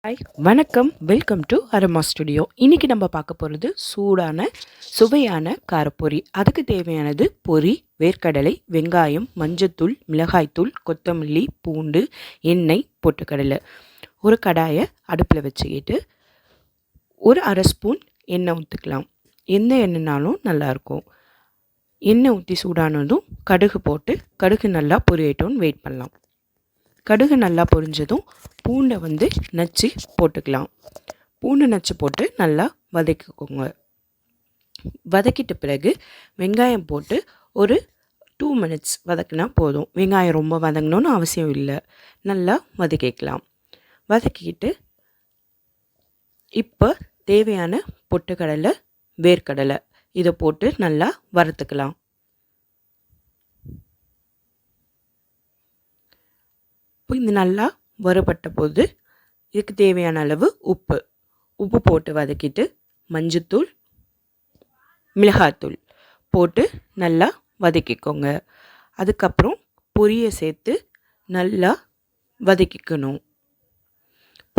Hi வணக்கம், welcome to அரமா studio. இன்றைக்கி நம்ம பார்க்க போகிறது சூடான சுவையான காரப்பொரி. அதுக்கு தேவையானது பொரி, வேர்க்கடலை, வெங்காயம், மஞ்சத்தூள், மிளகாய்த்தூள், கொத்தமல்லி, பூண்டு, எண்ணெய், பொட்டுக்கடலை. ஒரு கடாயை அடுப்பில் வச்சுக்கிட்டு ஒரு அரை ஸ்பூன் எண்ணெய் ஊற்றிக்கலாம். எந்த எண்ணெய்னாலும் நல்லாயிருக்கும். எண்ணெய் ஊற்றி சூடானதும் கடுகு போட்டு கடுகு நல்லா பொரியட்டும்னு வெயிட் பண்ணலாம். கடுகு நல்லா பொரிஞ்சதும் பூண்டை நச்சு போட்டுக்கலாம். பூண்டு நச்சு போட்டு நல்லா வதக்கிக்கோங்க. வதக்கிட்ட பிறகு வெங்காயம் போட்டு ஒரு 2 மினிட்ஸ் வதக்கினா போதும். வெங்காயம் ரொம்ப வதங்கணும்னு அவசியம் இல்லை. நல்லா வதக்கிக்கலாம். வதக்கிக்கிட்டு இப்போ தேவையான பொட்டுக்கடலை, வேர்க்கடலை இதை போட்டு நல்லா வறுத்துக்கலாம். இது நல்லா வறுபட்ட போது இதுக்கு தேவையான அளவு உப்பு போட்டு வதக்கிட்டு மஞ்சத்தூள், மிளகாய்த்தூள் போட்டு நல்லா வதக்கிக்கோங்க. அதுக்கப்புறம் பொரியை சேர்த்து நல்லா வதக்கிக்கணும்.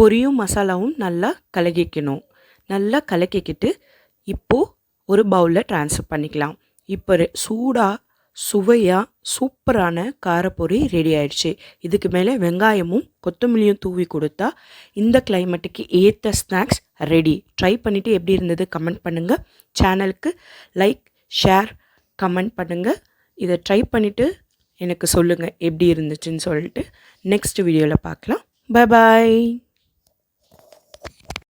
பொரியும் மசாலாவும் நல்லா கலக்கிக்கணும். நல்லா கலக்கிக்கிட்டு இப்போது ஒரு பவுலில் ட்ரான்ஸ்ஃபர் பண்ணிக்கலாம். இப்போ சூடாக சுவையாக சூப்பரான காரப்பொரி ரெடி ஆயிடுச்சு. இதுக்கு மேலே வெங்காயமும் கொத்தமல்லியும் தூவி கொடுத்தா இந்த கிளைமேட்டுக்கு ஏற்ற ஸ்நாக்ஸ் ரெடி. ட்ரை பண்ணிவிட்டு எப்படி இருந்தது கமெண்ட் பண்ணுங்கள். சேனலுக்கு லைக், ஷேர், கமெண்ட் பண்ணுங்கள். இதை ட்ரை பண்ணிவிட்டு எனக்கு சொல்லுங்கள் எப்படி இருந்துச்சுன்னு சொல்லிட்டு. நெக்ஸ்ட் வீடியோவில் பார்க்கலாம். Bye bye.